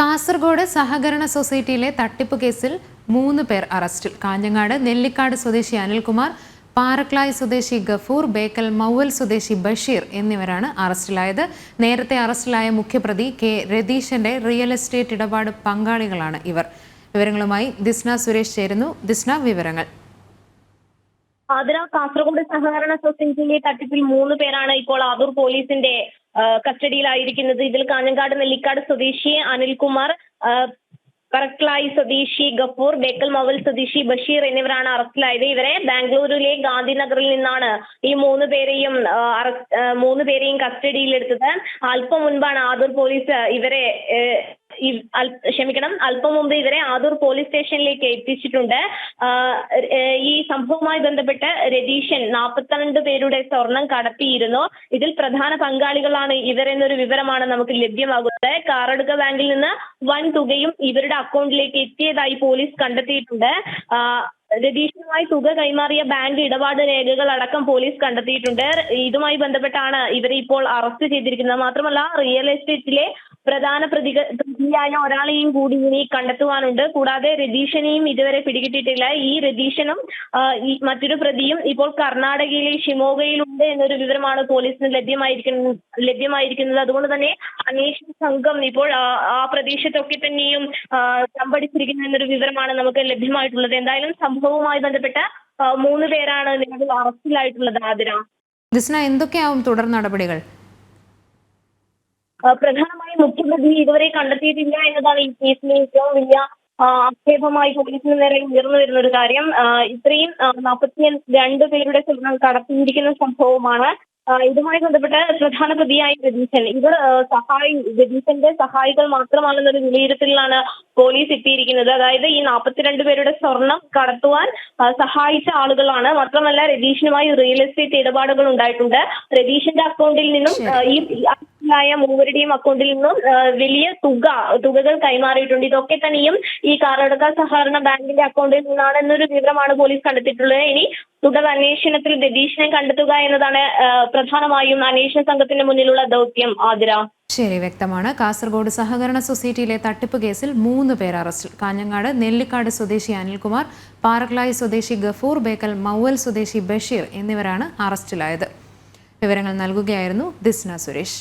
കാസർഗോഡ് സഹകരണ സൊസൈറ്റിയിലെ തട്ടിപ്പ് കേസിൽ 3 പേർ അറസ്റ്റിൽ. കാഞ്ഞങ്ങാട് നെല്ലിക്കാട് സ്വദേശി അനിൽകുമാർ, പാറക്ലായ് സ്വദേശി ഗഫൂർ, ബേക്കൽ മൗവൽ സ്വദേശി ബഷീർ എന്നിവരാണ് അറസ്റ്റിലായത്. നേരത്തെ അറസ്റ്റിലായ മുഖ്യപ്രതി കെ രതീശന്റെ റിയൽ എസ്റ്റേറ്റ് ഇടപാട് പങ്കാളികളാണ് ഇവർ. വിവരങ്ങളുമായി ദിസ്ന സുരേഷ് ചേരുന്നു. ദിസ്ന, വിവരങ്ങൾ. കാസർഗോഡ് സഹകരണ സൊസൈറ്റിയിലെ തട്ടിപ്പിൽ 3 പേരാണ് ഇപ്പോൾ ആദൂർ പോലീസിന്റെ കസ്റ്റഡിയിലായിരിക്കുന്നത്. ഇതിൽ കാഞ്ഞങ്ങാട് നെല്ലിക്കാട് സ്വദേശി അനിൽകുമാർ, പറക്ലായി സ്വദേശി ഗഫൂർ, ബേക്കൽ മവൽ സ്വദേശി ബഷീർ എന്നിവരാണ് അറസ്റ്റിലായത്. ഇവരെ ബാംഗ്ലൂരിലെ ഗാന്ധിനഗറിൽ നിന്നാണ് ഈ 3 പേരെയും കസ്റ്റഡിയിലെടുത്തത്. അല്പം മുൻപാണ് ആദൂർ പോലീസ് ഇവരെ അല്പം മുമ്പ് ഇവരെ ആദൂർ പോലീസ് സ്റ്റേഷനിലേക്ക് എത്തിച്ചിട്ടുണ്ട്. ഈ സംഭവവുമായി ബന്ധപ്പെട്ട് രതീശൻ 42 പേരുടെ സ്വർണം കടത്തിയിരുന്നു. ഇതിൽ പ്രധാന പങ്കാളികളാണ് ഇവരെന്നൊരു വിവരമാണ് നമുക്ക് ലഭ്യമാകുന്നത്. കാറടുക്ക ബാങ്കിൽ നിന്ന് വൻ തുകയും ഇവരുടെ അക്കൗണ്ടിലേക്ക് എത്തിയതായി പോലീസ് കണ്ടെത്തിയിട്ടുണ്ട്. രതീഷുമായി തുക കൈമാറിയ ബാങ്ക് ഇടപാട് രേഖകൾ അടക്കം പോലീസ് കണ്ടെത്തിയിട്ടുണ്ട്. ഇതുമായി ബന്ധപ്പെട്ടാണ് ഇവരെ ഇപ്പോൾ അറസ്റ്റ് ചെയ്തിരിക്കുന്നത്. മാത്രമല്ല, റിയൽ എസ്റ്റേറ്റിലെ പ്രധാന പ്രതിയായ ഒരാളെയും കൂടി ഇനി കണ്ടെത്തുവാനുണ്ട്. കൂടാതെ രതീശനെയും ഇതുവരെ പിടികിട്ടിയിട്ടില്ല. ഈ രതീശനും ഈ മറ്റൊരു പ്രതിയും ഇപ്പോൾ കർണാടകയിലെ ഷിമോഗയിലുണ്ട് എന്നൊരു വിവരമാണ് പോലീസിന് ലഭ്യമായിരിക്കുന്നത്. അതുകൊണ്ട് തന്നെ അന്വേഷണ സംഘം ഇപ്പോൾ ആ പ്രദേശത്തൊക്കെ തന്നെയും തമ്പടിച്ചിരിക്കുന്നു എന്നൊരു വിവരമാണ് നമുക്ക് ലഭ്യമായിട്ടുള്ളത്. എന്തായാലും സംഭവവുമായി ബന്ധപ്പെട്ട് 3 പേരാണ് നിലവിൽ അറസ്റ്റിലായിട്ടുള്ളത്. ദിസ്ന, എന്തൊക്കെയാവും തുടർ നടപടികൾ? പ്രധാനമായും മുഖ്യപ്രതി ഇതുവരെ കണ്ടെത്തിയിട്ടില്ല എന്നതാണ് ഈ കേസിലെ ഏറ്റവും വലിയ ആക്ഷേപമായി പോലീസിന് നേരെ ഉയർന്നു വരുന്ന ഒരു കാര്യം. ഇത്രയും 42 പേരുടെ സ്വർണം കടത്തിയിരിക്കുന്ന സംഭവമാണ്. ഇതുമായി ബന്ധപ്പെട്ട് പ്രധാന പ്രതിയായ രതീശൻ, രതീശന്റെ സഹായികൾ മാത്രമാണെന്നൊരു വിലയിരുത്തലിലാണ് പോലീസ് എത്തിയിരിക്കുന്നത്. അതായത് ഈ 42 പേരുടെ സ്വർണം കടത്തുവാൻ സഹായിച്ച ആളുകളാണ്. മാത്രമല്ല, രതീശനുമായി റിയൽ എസ്റ്റേറ്റ് ഇടപാടുകൾ ഉണ്ടായിട്ടുണ്ട്. രതീശന്റെ അക്കൗണ്ടിൽ നിന്നും ഈ മൂവരുടെയും അക്കൗണ്ടിൽ നിന്നും വലിയ തുകകൾ കൈമാറിയിട്ടുണ്ട്. ഇതൊക്കെ തന്നെയും ഈ കാറടുക്ക സഹകരണ ബാങ്കിന്റെ അക്കൗണ്ടിൽ നിന്നാണ് എന്നൊരു വിവരമാണ് പോലീസ് കണ്ടെത്തിയിട്ടുള്ളത്. ഇനി തുടർ അന്വേഷണത്തിൽ രതീശനെ കണ്ടെത്തുക എന്നതാണ് പ്രധാനമായും അന്വേഷണ സംഘത്തിന്റെ മുന്നിലുള്ള ദൗത്യം. ശരി, വ്യക്തമാണ്. കാസർഗോഡ് സഹകരണ സൊസൈറ്റിയിലെ തട്ടിപ്പ് കേസിൽ 3 പേർ അറസ്റ്റിൽ. കാഞ്ഞങ്ങാട് നെല്ലിക്കാട് സ്വദേശി അനിൽകുമാർ, പാറക്ലായ് സ്വദേശി ഗഫൂർ, ബേക്കൽ മൗവൽ സ്വദേശി ബഷീർ എന്നിവരാണ് അറസ്റ്റിലായത്. വിവരങ്ങൾ നൽകുകയായിരുന്നു ദിസ്ന സുരേഷ്.